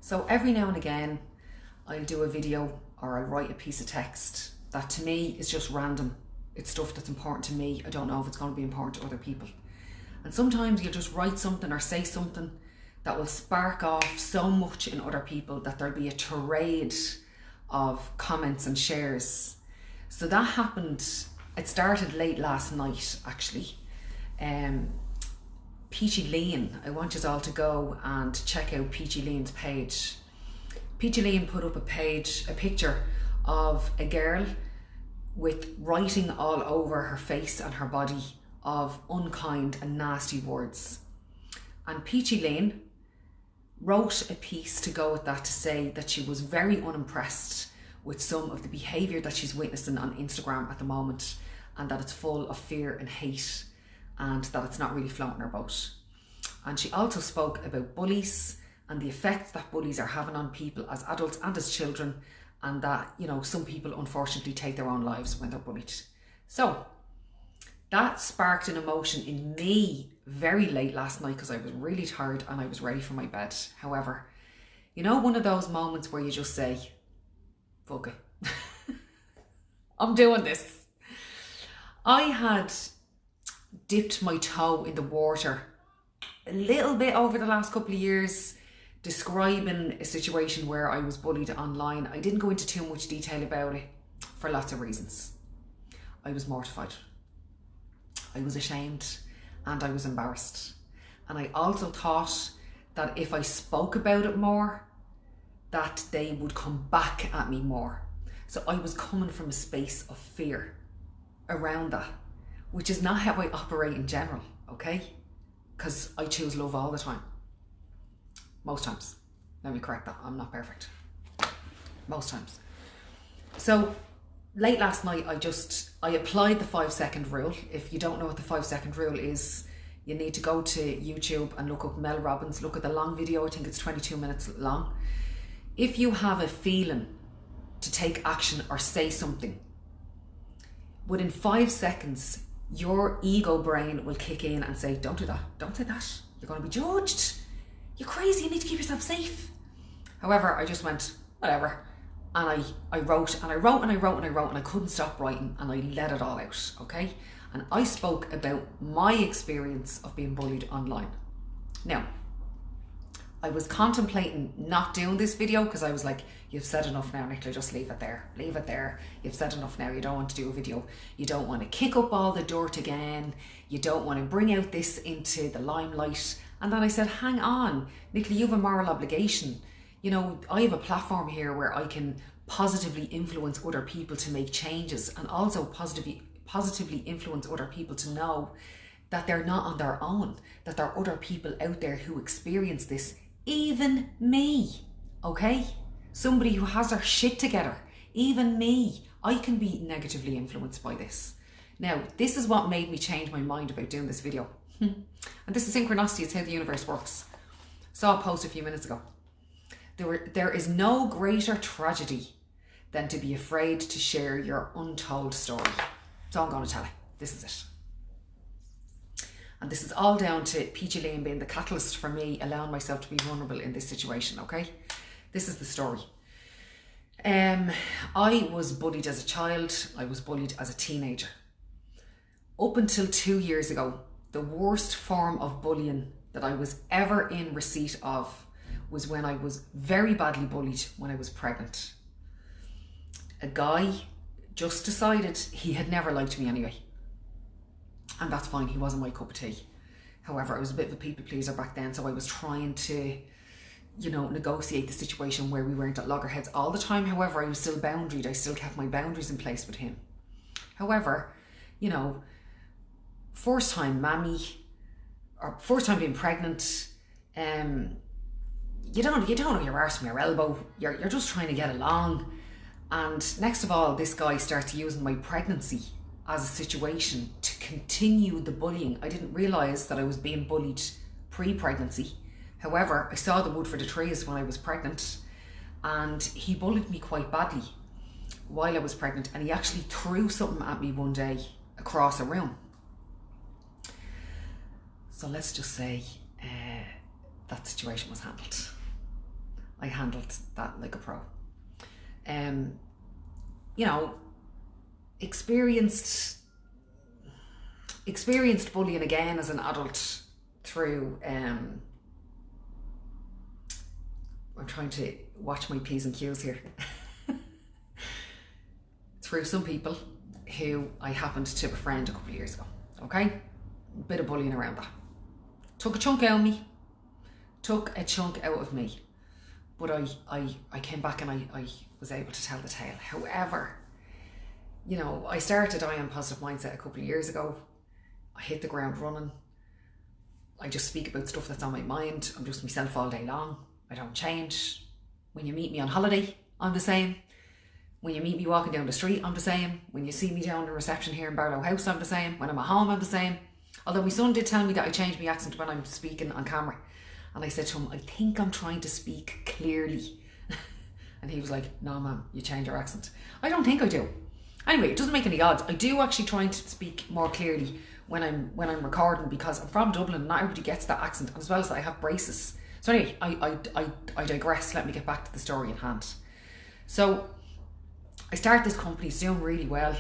So every now and again, I'll do a video or I'll write a piece of text that to me is just random. It's stuff that's important to me. I don't know if it's going to be important to other people. And sometimes you'll just write something or say something that will spark off so much in other people that there'll be a tirade of comments and shares. So that happened, it started late last night actually. Peachy Lean, I want you all to go and check out Peachy Lean's page. Peachy Lean put up a picture of a girl with writing all over her face and her body of unkind and nasty words. And Peachy Lean wrote a piece to go with that to say that she was very unimpressed with some of the behaviour that she's witnessing on Instagram at the moment, and that it's full of fear and hate, and that it's not really floating her boat. And she also spoke about bullies and the effect that bullies are having on people as adults and as children, and that, you know, some people unfortunately take their own lives when they're bullied. So that sparked an emotion in me very late last night because I was really tired and I was ready for my bed. However, you know, one of those moments where you just say, fuck it, I'm doing this. I had dipped my toe in the water a little bit over the last couple of years, describing a situation where I was bullied online. I didn't go into too much detail about it for lots of reasons. I was mortified, I was ashamed, and I was embarrassed. And I also thought that if I spoke about it more, that they would come back at me more. So I was coming from a space of fear around that, which is not how I operate in general, okay? Because I choose love all the time. Most times. Let me correct that, I'm not perfect. Most times. So late last night, I applied the 5-second rule. If you don't know what the 5-second rule is, you need to go to YouTube and look up Mel Robbins, look at the long video, I think it's 22 minutes long. If you have a feeling to take action or say something, within 5 seconds, your ego brain will kick in and say, don't do that, don't say that, you're going to be judged, you're crazy, you need to keep yourself safe. However, I just went, whatever, and I wrote and I wrote and I wrote and I wrote and I couldn't stop writing, and I let it all out, okay? And I spoke about my experience of being bullied online. Now, I was contemplating not doing this video because I was like, you've said enough now, Nicola, just leave it there. Leave it there. You've said enough now. You don't want to do a video. You don't want to kick up all the dirt again. You don't want to bring out this into the limelight. And then I said, hang on, Nicola, you have a moral obligation. You know, I have a platform here where I can positively influence other people to make changes, and also positively influence other people to know that they're not on their own, that there are other people out there who experience this. Even me, okay? Somebody who has their shit together, even me, I can be negatively influenced by this. Now, this is what made me change my mind about doing this video. And this is synchronicity, it's how the universe works. Saw a post a few minutes ago. There is no greater tragedy than to be afraid to share your untold story. So I'm going to tell you, this is it. And this is all down to Peachy Lean being the catalyst for me allowing myself to be vulnerable in this situation, okay? This is the story. I was bullied as a child. I was bullied as a teenager. Up until 2 years ago, the worst form of bullying that I was ever in receipt of was when I was very badly bullied when I was pregnant. A guy just decided he had never liked me anyway. And that's fine, he wasn't my cup of tea. However, I was a bit of a people pleaser back then, so I was trying to, you know, negotiate the situation where we weren't at loggerheads all the time. However, I was still boundaried, I still kept my boundaries in place with him. However, you know, first time mammy, or first time being pregnant, you don't know your arse from your elbow, you're just trying to get along. And next of all, this guy starts using my pregnancy as a situation to continue the bullying. I didn't realise that I was being bullied pre-pregnancy. However, I saw the wood for the trees when I was pregnant, and he bullied me quite badly while I was pregnant, and he actually threw something at me one day across a room. So let's just say that situation was handled. I handled that like a pro. You know, experienced bullying again as an adult through I'm trying to watch my P's and Q's here. Through some people who I happened to befriend a couple of years ago. Okay? A bit of bullying around that. Took a chunk out of me. But I came back and I was able to tell the tale. However, you know, I started I Am Positive Mindset a couple of years ago. I hit the ground running. I just speak about stuff that's on my mind. I'm just myself all day long. I don't change. When you meet me on holiday, I'm the same. When you meet me walking down the street, I'm the same. When you see me down the reception here in Barlow House, I'm the same. When I'm at home, I'm the same. Although my son did tell me that I changed my accent when I'm speaking on camera. And I said to him, I think I'm trying to speak clearly. And he was like, no, ma'am, you change your accent. I don't think I do. Anyway, it doesn't make any odds. I do actually try to speak more clearly when I'm recording, because I'm from Dublin and not everybody gets that accent. And as well as that, I have braces. So anyway, I digress. Let me get back to the story in hand. So I started this company, it's doing really well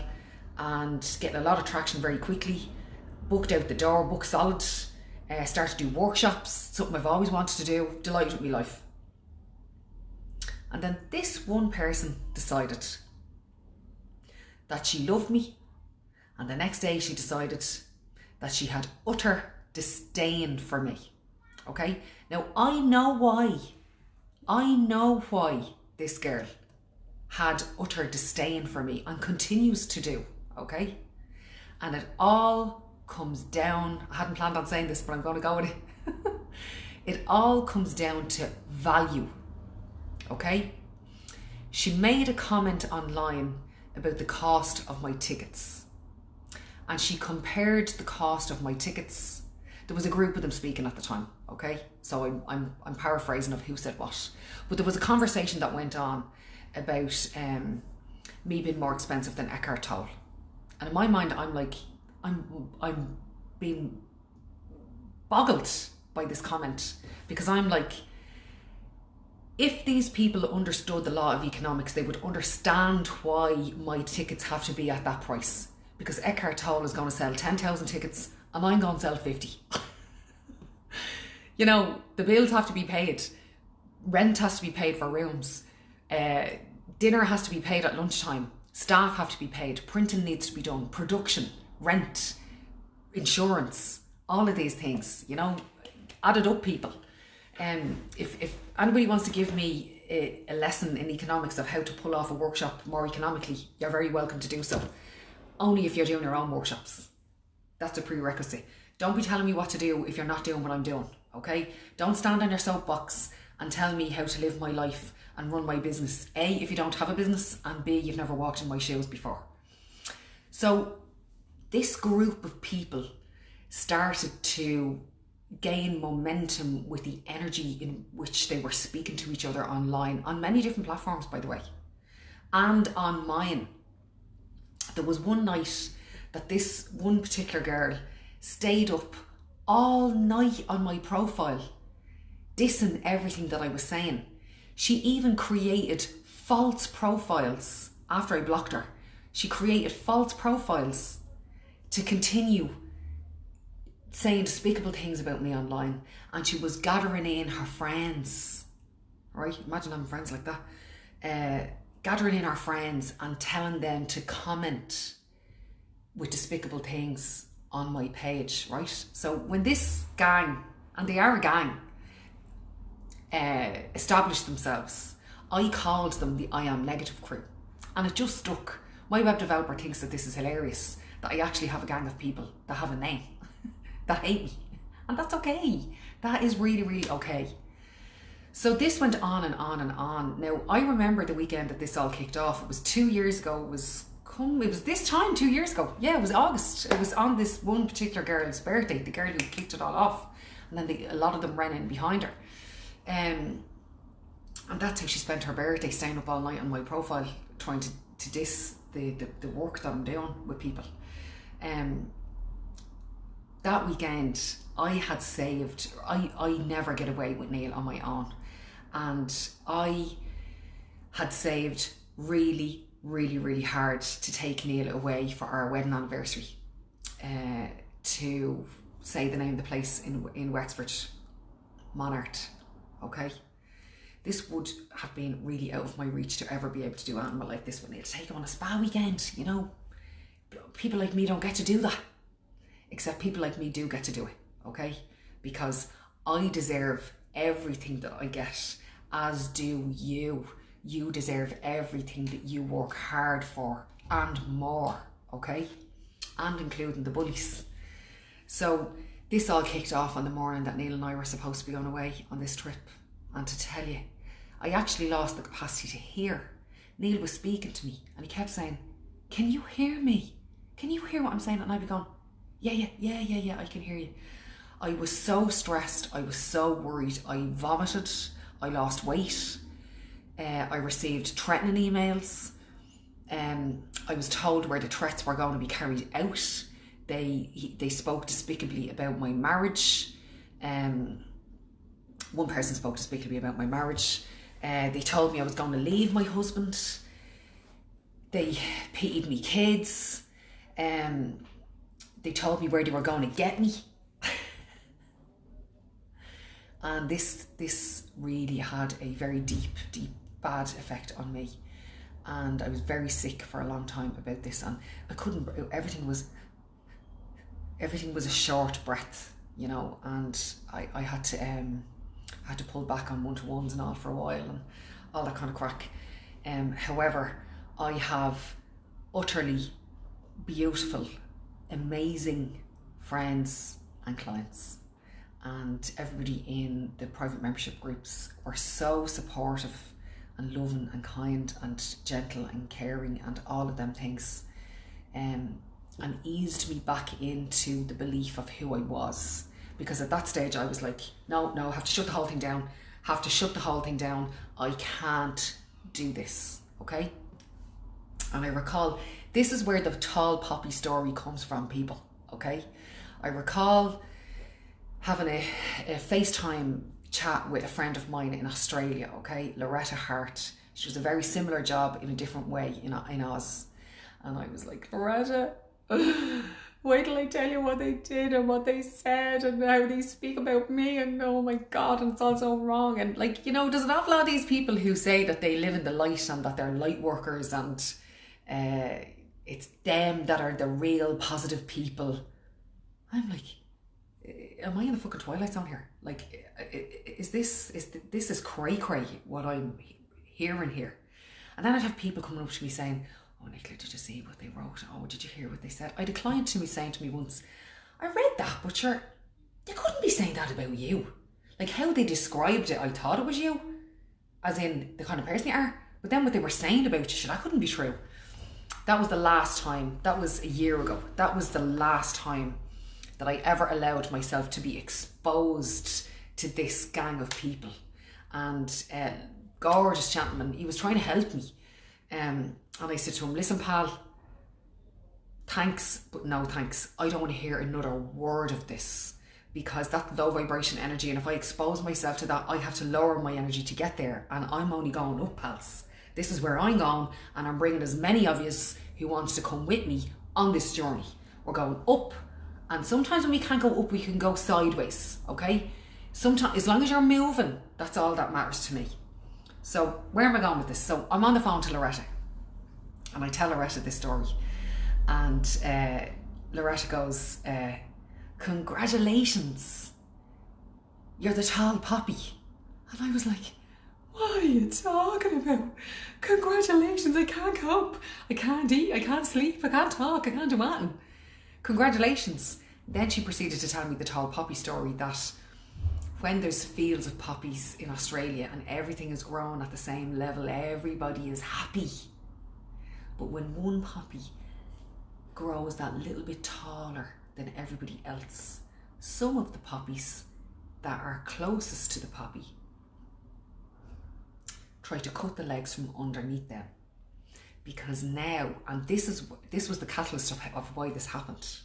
and getting a lot of traction very quickly. Booked out the door, booked solid. Started to do workshops, something I've always wanted to do. Delighted with my life. And then this one person decided that she loved me, and the next day she decided that she had utter disdain for me. Okay? Now I know why this girl had utter disdain for me and continues to do. Okay? And it all comes down, I hadn't planned on saying this, but I'm going to go with it. It all comes down to value. Okay? She made a comment online about the cost of my tickets. And she compared the cost of my tickets. There was a group of them speaking at the time, okay? So I'm paraphrasing of who said what. But there was a conversation that went on about me being more expensive than Eckhart Tolle. And in my mind, I'm like, I'm being boggled by this comment, because I'm like, if these people understood the law of economics, they would understand why my tickets have to be at that price. Because Eckhart Tolle is going to sell 10,000 tickets and I'm going to sell 50. You know, the bills have to be paid. Rent has to be paid for rooms. Dinner has to be paid at lunchtime. Staff have to be paid. Printing needs to be done. Production, rent, insurance, all of these things, you know, add it up, people. If anybody wants to give me a lesson in economics of how to pull off a workshop more economically, you're very welcome to do so. Only if you're doing your own workshops. That's a prerequisite. Don't be telling me what to do if you're not doing what I'm doing, okay? Don't stand on your soapbox and tell me how to live my life and run my business. A, if you don't have a business, and B, you've never walked in my shoes before. So this group of people started to gain momentum with the energy in which they were speaking to each other online, on many different platforms, by the way, and on mine. There was one night that this one particular girl stayed up all night on my profile, dissing everything that I was saying. She even created false profiles after I blocked her. She created false profiles to continue saying despicable things about me online, and she was gathering in her friends, right? Imagine having friends like that. Gathering in her friends and telling them to comment with despicable things on my page, right? So when this gang, and they are a gang, established themselves, I called them the I Am Negative crew, and it just stuck. My web developer thinks that this is hilarious, that I actually have a gang of people that have a name that hate me, and that's okay. That is really, really okay. So this went on and on and on. Now, I remember the weekend that this all kicked off. It was 2 years ago. It was this time 2 years ago. Yeah, it was August. It was on this one particular girl's birthday, the girl who kicked it all off. And then a lot of them ran in behind her. And that's how she spent her birthday, staying up all night on my profile, trying to diss the work that I'm doing with people. That weekend, I had saved, I never get away with Neil on my own. And I had saved really, really, really hard to take Neil away for our wedding anniversary, to say the name of the place in Wexford, Monart, okay? This would have been really out of my reach to ever be able to do anything like this with Neil. To take him on a spa weekend, you know? People like me don't get to do that. Except people like me do get to do it, okay? Because I deserve everything that I get, as do you. You deserve everything that you work hard for and more, okay? And including the bullies. So this all kicked off on the morning that Neil and I were supposed to be on away on this trip. And to tell you, I actually lost the capacity to hear. Neil was speaking to me and he kept saying, "Can you hear me? Can you hear what I'm saying?" And I'd be going, yeah, I can hear you. I was so stressed, I was so worried, I vomited, I lost weight, I received threatening emails, I was told where the threats were going to be carried out. They spoke despicably about my marriage. One person spoke despicably about my marriage. They told me I was going to leave my husband. They pitied me kids. They told me where they were going to get me. And this really had a very deep, bad effect on me. And I was very sick for a long time about this, and I couldn't, everything was a short breath, you know, and I had to pull back on one-to-ones and all for a while and all that kind of crack. However, I have utterly beautiful, amazing friends and clients, and everybody in the private membership groups were so supportive and loving and kind and gentle and caring and all of them things, and eased me back into the belief of who I was. Because at that stage I was like, no, I have to shut the whole thing down, I can't do this, okay? And I recall, this is where the tall poppy story comes from, people, okay? I recall having a FaceTime chat with a friend of mine in Australia, okay? Loretta Hart. She was a very similar job in a different way in Oz. And I was like, Loretta, wait till I tell you what they did and what they said and how they speak about me, and oh my God, and it's all so wrong. And like, you know, there's an awful lot of these people who say that they live in the light and that they're light workers and it's them that are the real positive people. I'm like, am I in the fucking Twilight Zone here? Like, is this cray what I'm hearing here? And then I'd have people coming up to me saying, "Oh, Nicola, did you see what they wrote? Oh, did you hear what they said?" I had a client to me saying to me once, "I read that, but sure, you couldn't be saying that about you. Like how they described it, I thought it was you, as in the kind of person you are. But then what they were saying about you, sure, that couldn't be true." That was the last time, that was a year ago, that was the last time that I ever allowed myself to be exposed to this gang of people. And gorgeous gentleman, he was trying to help me. And I said to him, "Listen, pal, thanks, but no thanks. I don't want to hear another word of this, because that's low vibration energy, and if I expose myself to that, I have to lower my energy to get there, and I'm only going up, pals. This is where I'm going, and I'm bringing as many of you who wants to come with me on this journey. We're going up, and sometimes when we can't go up, we can go sideways, okay? Sometimes, as long as you're moving, that's all that matters to me." So where am I going with this? So I'm on the phone to Loretta, and I tell Loretta this story, and Loretta goes, "Congratulations, you're the tall poppy." And I was like, "What are you talking about? Congratulations, I can't cope, I can't eat, I can't sleep, I can't talk, I can't do anything. Congratulations." Then she proceeded to tell me the tall poppy story, that when there's fields of poppies in Australia and everything is grown at the same level, everybody is happy. But when one poppy grows that little bit taller than everybody else, some of the poppies that are closest to the poppy try to cut the legs from underneath them. Because now, and this was the catalyst of why this happened,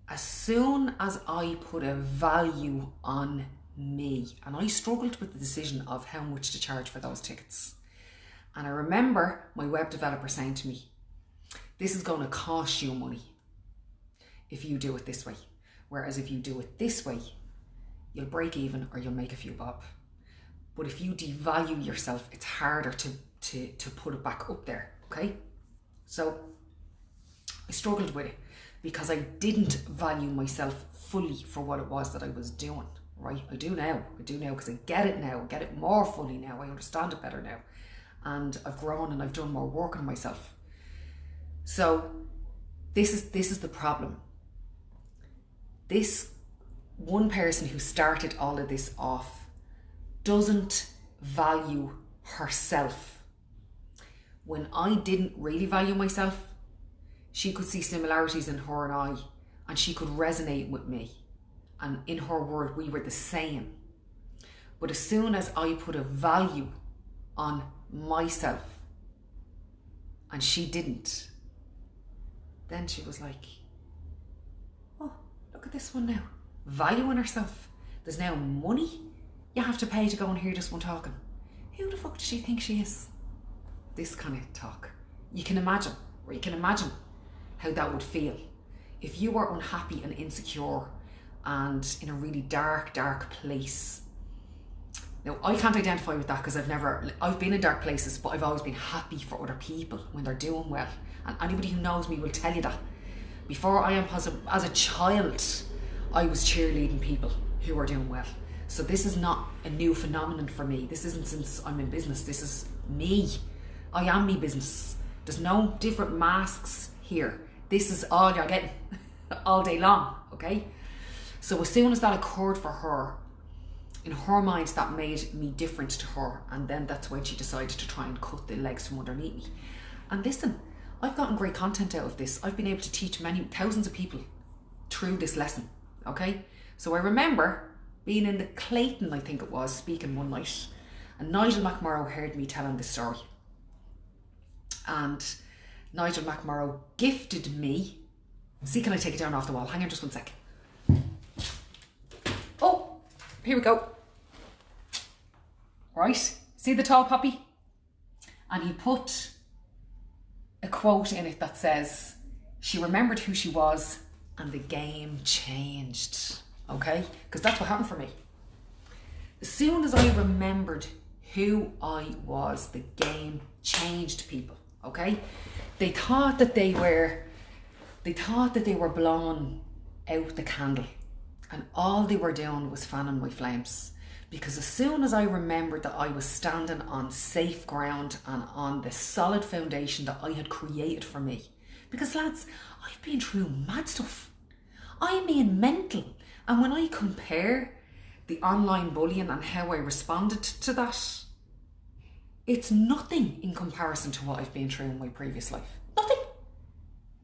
as soon as I put a value on me. And I struggled with the decision of how much to charge for those tickets. And I remember my web developer saying to me, this is going to cost you money if you do it this way. Whereas if you do it this way, you'll break even or you'll make a few bob. But if you devalue yourself, it's harder to put it back up there, okay? So I struggled with it because I didn't value myself fully for what it was that I was doing, right? I do now because I get it now, I get it more fully now, I understand it better now. And I've grown and I've done more work on myself. So this is the problem. This one person who started all of this off doesn't value herself. When I didn't really value myself, she could see similarities in her and I, and she could resonate with me. And in her world, we were the same. But as soon as I put a value on myself and she didn't, then she was like, oh, look at this one now. Valuing herself. There's now money you have to pay to go and hear this one talking. Who the fuck does she think she is? This kind of talk. You can imagine how that would feel if you were unhappy and insecure and in a really dark place. Now, I can't identify with that because I've been in dark places, but I've always been happy for other people when they're doing well. And anybody who knows me will tell you that. Before I am positive, as a child, I was cheerleading people who were doing well. So this is not a new phenomenon for me. This isn't since I'm in business. This is me. I am me business. There's no different masks here. This is all you're getting all day long, okay? So as soon as that occurred for her, in her mind, that made me different to her. And then that's when she decided to try and cut the legs from underneath me. And listen, I've gotten great content out of this. I've been able to teach thousands of people through this lesson, okay? So I remember being in the Clayton, I think it was, speaking one night, and Nigel McMorrow heard me telling this story. And Nigel McMorrow gifted me, see, can I take it down off the wall? Hang on just 1 second. Oh, here we go. Right, see the tall poppy? And he put a quote in it that says, she remembered who she was and the game changed, okay? Because that's what happened for me. As soon as I remembered who I was, the game changed, people, okay? They thought that they were blowing out the candle, and all they were doing was fanning my flames. Because as soon as I remembered that I was standing on safe ground and on the solid foundation that I had created for me, because lads, I've been through mad stuff. I mean mental. And when I compare the online bullying and how I responded to that, it's nothing in comparison to what I've been through in my previous life. Nothing.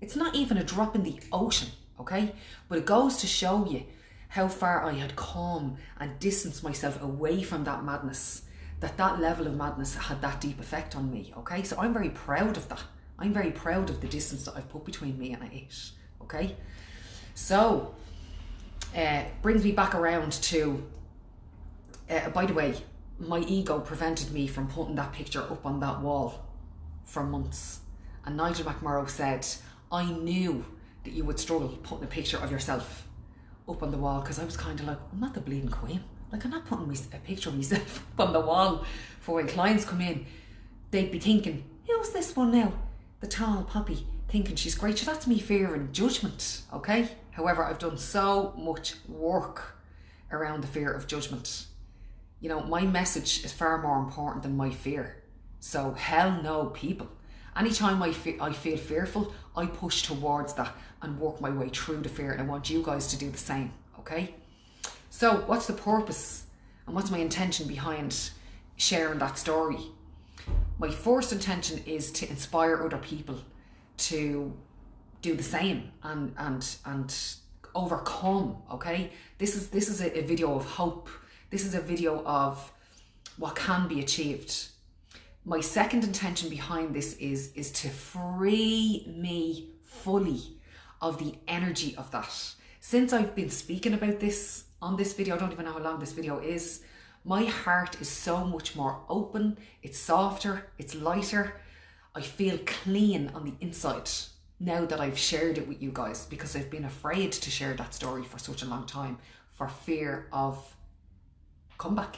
It's not even a drop in the ocean, okay? But it goes to show you how far I had come and distanced myself away from that madness, that level of madness had that deep effect on me, okay? So I'm very proud of that. I'm very proud of the distance that I've put between me and it, okay? So, brings me back around to, by the way, my ego prevented me from putting that picture up on that wall for months. And Nigel McMorrow said, I knew that you would struggle putting a picture of yourself up on the wall, because I was kind of like, I'm not the bleeding queen. Like, I'm not putting a picture of myself up on the wall for when clients come in. They'd be thinking, who's this one now? The tall poppy, thinking she's great. So that's me fearing judgment, okay? However, I've done so much work around the fear of judgment. You know, my message is far more important than my fear. So hell no, people. Anytime I feel fearful, I push towards that and work my way through the fear. And I want you guys to do the same, okay? So what's the purpose and what's my intention behind sharing that story? My first intention is to inspire other people to do the same and overcome, okay? This is a video of hope. This is a video of what can be achieved. My second intention behind this is to free me fully of the energy of that. Since I've been speaking about this on this video, I don't even know how long this video is, my heart is so much more open, it's softer, it's lighter. I feel clean on the inside now that I've shared it with you guys, because I've been afraid to share that story for such a long time for fear of comeback.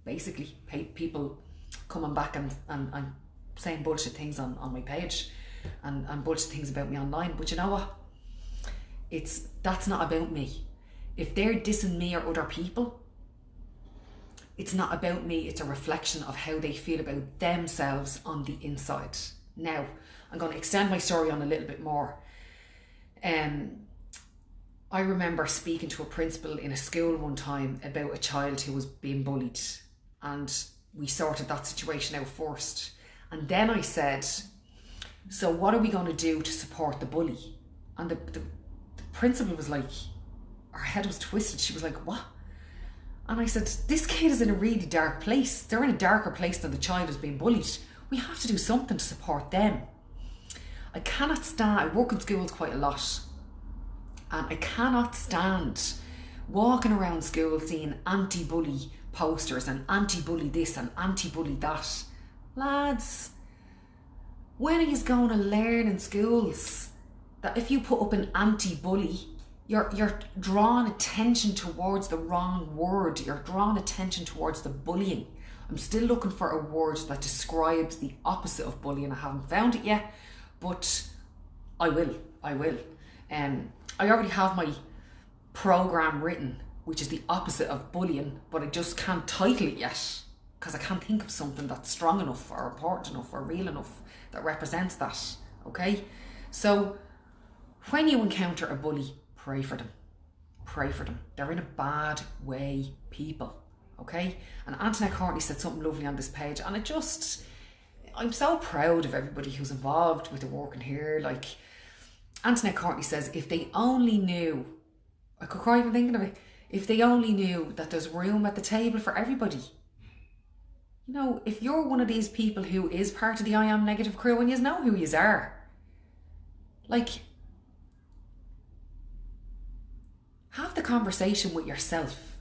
Basically, people coming back and saying bullshit things on my page and bullshit things about me online. But you know what? That's not about me. If they're dissing me or other people, it's not about me. It's a reflection of how they feel about themselves on the inside. Now, I'm going to extend my story on a little bit more. I remember speaking to a principal in a school one time about a child who was being bullied, and we sorted that situation out first. And then I said, so what are we going to do to support the bully? And the principal was like, her head was twisted. She was like, what? And I said, this kid is in a really dark place. They're in a darker place than the child who's being bullied. We have to do something to support them. I cannot stand, I work in schools quite a lot, and I cannot stand walking around school seeing anti-bully posters and anti-bully this and anti-bully that. Lads, when are you going to learn in schools that if you put up an anti-bully, you're drawing attention towards the wrong word. You're drawing attention towards the bullying. I'm still looking for a word that describes the opposite of bullying. I haven't found it yet, but I will. I already have my program written, which is the opposite of bullying, but I just can't title it yet because I can't think of something that's strong enough or important enough or real enough that represents that. Okay? So when you encounter a bully, pray for them. Pray for them. They're in a bad way, people. Okay? And Antoinette Courtney said something lovely on this page, and I'm so proud of everybody who's involved with the work in here. Like, Antoinette Courtney says, if they only knew, I could cry even thinking of it, if they only knew that there's room at the table for everybody. You know, if you're one of these people who is part of the I Am Negative crew and you know who you are, like, have the conversation with yourself.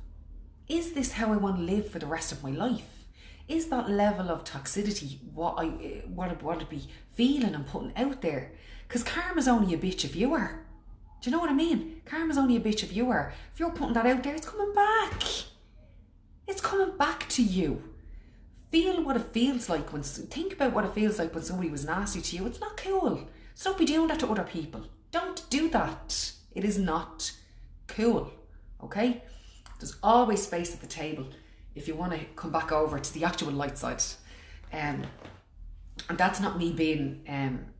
Is this how I want to live for the rest of my life? Is that level of toxicity what I want to be feeling and putting out there? Because karma's only a bitch if you are. Do you know what I mean? Karma's only a bitch if you are. If you're putting that out there, it's coming back. It's coming back to you. Feel what it feels like think about what it feels like when somebody was nasty to you. It's not cool. So don't be doing that to other people. Don't do that. It is not cool. Okay? There's always space at the table if you want to come back over to the actual light side. And that's not me being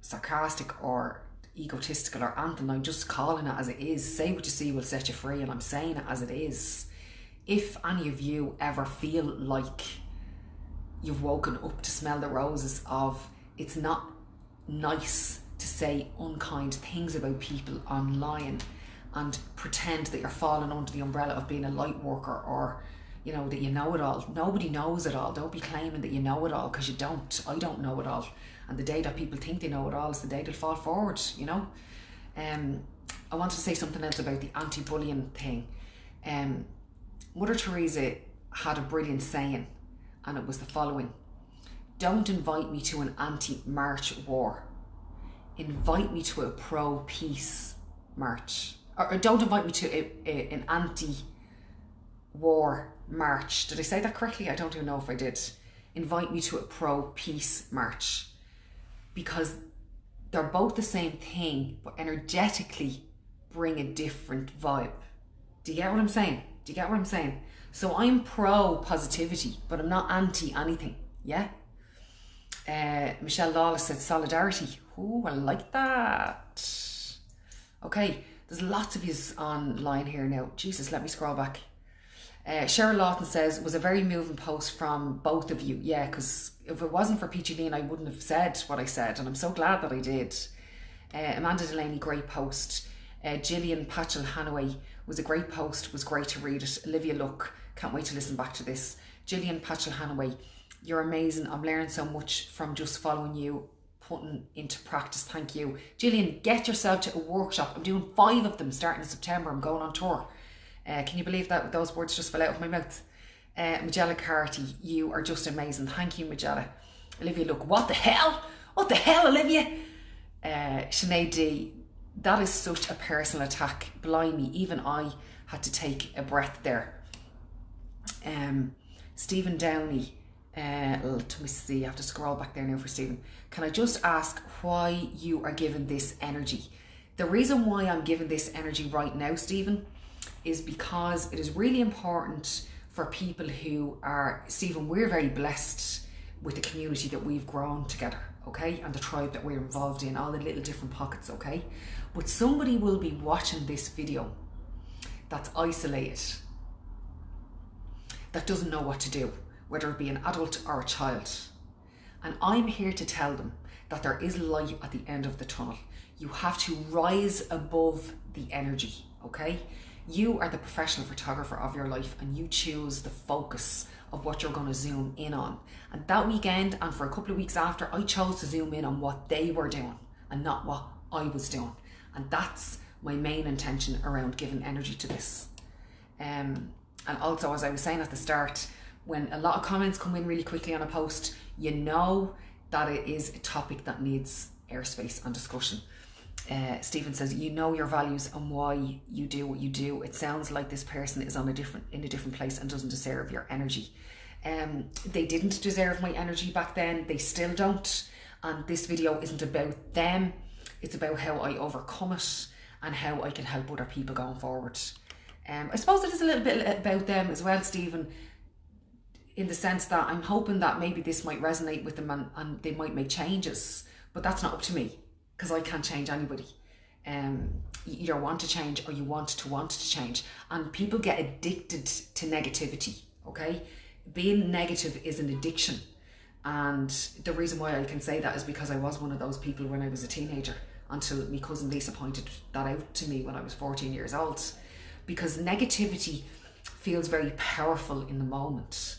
sarcastic or egotistical or anything. I'm just calling it as it is. Say what you see will set you free, and I'm saying it as it is. If any of you ever feel like you've woken up to smell the roses of it's not nice to say unkind things about people online and pretend that you're falling under the umbrella of being a light worker, or you know that you know it all. Nobody knows it all. Don't be claiming that you know it all, because you don't. I don't know it all, and the day that people think they know it all is the day they'll fall forward, you know. I wanted to say something else about the anti-bullying thing. Mother Teresa had a brilliant saying, and it was the following: don't invite me to an anti-march war, invite me to a pro-peace march. Or don't invite me to an anti-war march. Did I say that correctly? I don't even know if I did. Invite me to a pro-peace march, because they're both the same thing, but energetically bring a different vibe. Do you get what I'm saying? Do you get what I'm saying? So I'm pro-positivity, but I'm not anti-anything, yeah? Michelle Lawless said solidarity. Ooh, I like that. Okay, there's lots of yous online here now. Jesus, let me scroll back. Cheryl Lawton says, it was a very moving post from both of you. Yeah, because if it wasn't for Peachy Lean, I wouldn't have said what I said, and I'm so glad that I did. Amanda Delaney, great post. Gillian Patchell Hanaway was a great post, was great to read it. Olivia Luck, can't wait to listen back to this. Gillian Patchell Hanaway, you're amazing. I'm learning so much from just following you. putting into practice. Thank you. Gillian, get yourself to a workshop. I'm doing 5 of them starting in September. I'm going on tour. Can you believe that those words just fell out of my mouth? Magella Carty, you are just amazing. Thank you, Magella. Olivia, look, what the hell? What the hell, Olivia? Sinead D, that is such a personal attack. Blimey, even I had to take a breath there. Stephen Downey, let me see, I have to scroll back there now for Stephen. Can I just ask why you are given this energy? The reason why I'm given this energy right now, Stephen, is because it is really important for people who are, Stephen, we're very blessed with the community that we've grown together, okay? And the tribe that we're involved in, all the little different pockets, okay? But somebody will be watching this video that's isolated, that doesn't know what to do, whether it be an adult or a child. And I'm here to tell them that there is light at the end of the tunnel. You have to rise above the energy, okay? You are the professional photographer of your life, and you choose the focus of what you're going to zoom in on. And that weekend, and for a couple of weeks after, I chose to zoom in on what they were doing and not what I was doing. And that's my main intention around giving energy to this. And also, as I was saying at the start, when a lot of comments come in really quickly on a post, you know that it is a topic that needs airspace and discussion. Stephen says, you know your values and why you do what you do. It sounds like this person is in a different place and doesn't deserve your energy. They didn't deserve my energy back then. They still don't. And this video isn't about them. It's about how I overcome it and how I can help other people going forward. I suppose it is a little bit about them as well, Stephen, in the sense that I'm hoping that maybe this might resonate with them and they might make changes. But that's not up to me, because I can't change anybody. You either want to change or you want to change. And people get addicted to negativity, okay? Being negative is an addiction. And the reason why I can say that is because I was one of those people when I was a teenager, until my cousin Lisa pointed that out to me when I was 14 years old. Because negativity feels very powerful in the moment,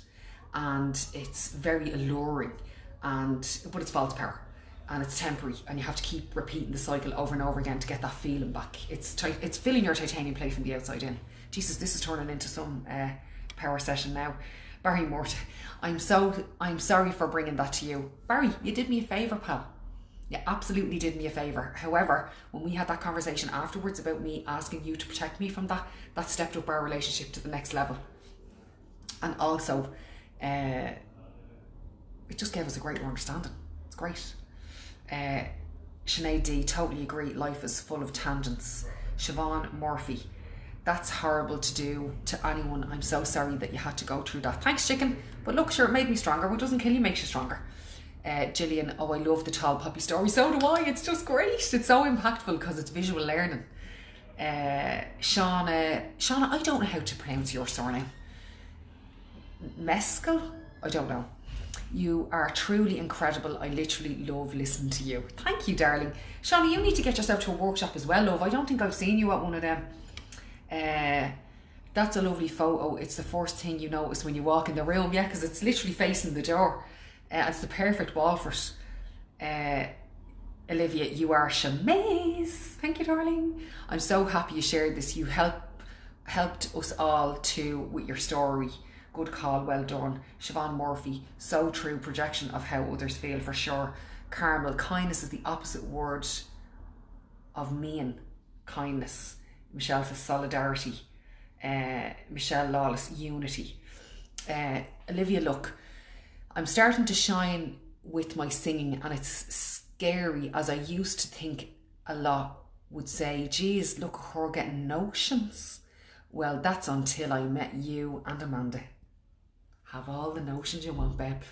and it's very alluring, but it's false power. And it's temporary, and you have to keep repeating the cycle over and over again to get that feeling back. It's filling your titanium plate from the outside in. Jesus, this is turning into some power session now. Barry Mort, I'm sorry for bringing that to you. Barry, you did me a favour, pal. You absolutely did me a favour. However, when we had that conversation afterwards about me asking you to protect me from that stepped up our relationship to the next level. And also, it just gave us a greater understanding. It's great. Sinead D, totally agree. Life is full of tangents. Siobhan Murphy, that's horrible to do to anyone. I'm so sorry that you had to go through that. Thanks, chicken. But look, sure, it made me stronger. What doesn't kill you makes you stronger. Gillian, oh, I love the tall puppy story. So do I. It's just great. It's so impactful because it's visual learning. Shauna, I don't know how to pronounce your surname. Mescal? I don't know. You are truly incredible. I literally love listening to you. Thank you, darling. Shauna, you need to get yourself to a workshop as well, love. I don't think I've seen you at one of them. That's a lovely photo. It's the first thing you notice when you walk in the room. Yeah, because it's literally facing the door. It's the perfect wall for it. Olivia, you are shamaze. Thank you, darling. I'm so happy you shared this. You helped us all too with your story. Good call, well done. Siobhan Murphy, so true. Projection of how others feel, for sure. Carmel, kindness is the opposite word of mean. Kindness. Michelle says solidarity. Michelle Lawless, unity. Olivia, look, I'm starting to shine with my singing, and it's scary, as I used to think a lot would say, geez, look at her getting notions. Well, that's until I met you and Amanda. Have all the notions you want, babe.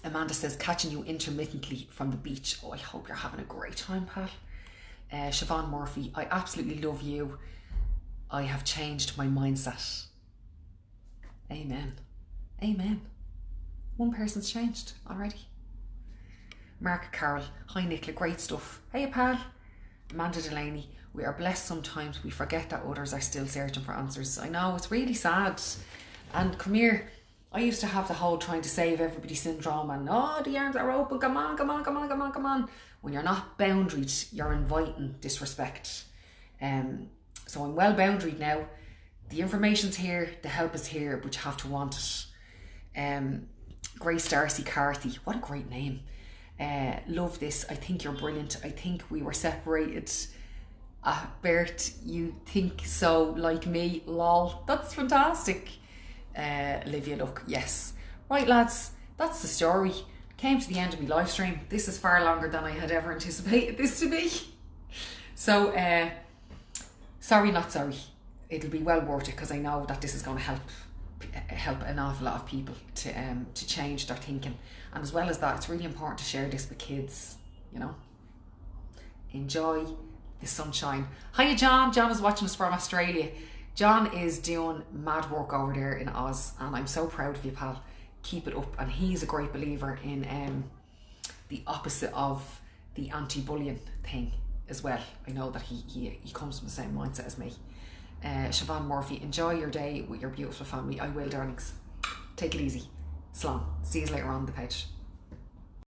Amanda says, catching you intermittently from the beach. Oh, I hope you're having a great time, pal. Siobhan Murphy, I absolutely love you. I have changed my mindset. Amen. Amen. One person's changed already. Mark Carroll, hi Nicola, great stuff. Hey pal. Amanda Delaney, we are blessed sometimes. We forget that others are still searching for answers. I know, it's really sad. And come here, I used to have the whole trying to save everybody syndrome and, oh, the arms are open, come on, come on, come on, come on, come on. When you're not boundaried, you're inviting disrespect. So I'm well boundaried now. The information's here, the help is here, but you have to want it. Grace Darcy Carthy, what a great name. Love this. I think you're brilliant. I think we were separated at birth. You think so, like me. Lol. That's fantastic. Olivia, look, yes. Right, lads, that's the story. Came to the end of my live stream. This is far longer than I had ever anticipated this to be. So, sorry, not sorry. It'll be well worth it, because I know that this is going to help an awful lot of people to change their thinking. And as well as that, it's really important to share this with kids, you know. Enjoy the sunshine. Hiya, John. John is watching us from Australia. John is doing mad work over there in Oz, and I'm so proud of you, pal. Keep it up. And he's a great believer in the opposite of the anti-bullying thing as well. I know that he comes from the same mindset as me. Siobhan Murphy, enjoy your day with your beautiful family. I will, darlings. Take it easy. Slán. See you later on the page.